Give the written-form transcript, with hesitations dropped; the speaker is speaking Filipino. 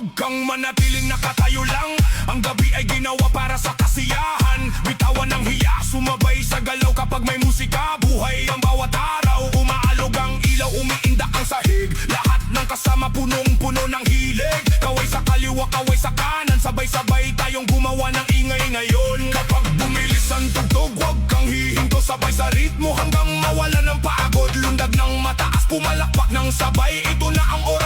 Huwag kang manatiling nakatayo lang. Ang gabi ay ginawa para sa kasiyahan. Bitawan ng hiya, sumabay sa galaw kapag may musika. Buhay ang bawat araw, umaalog ang ilaw, umiindak ang sahig. Lahat ng kasama punong-puno ng hilig. Kaway sa kaliwa, kaway sa kanan, sabay-sabay tayong gumawa ng ingay ngayon. Kapag bumilis ang tugtog, huwag kang hihinto, sabay sa ritmo hanggang mawala ng pagod. Lundag ng mataas, pumalakpak ng sabay, ito na ang oras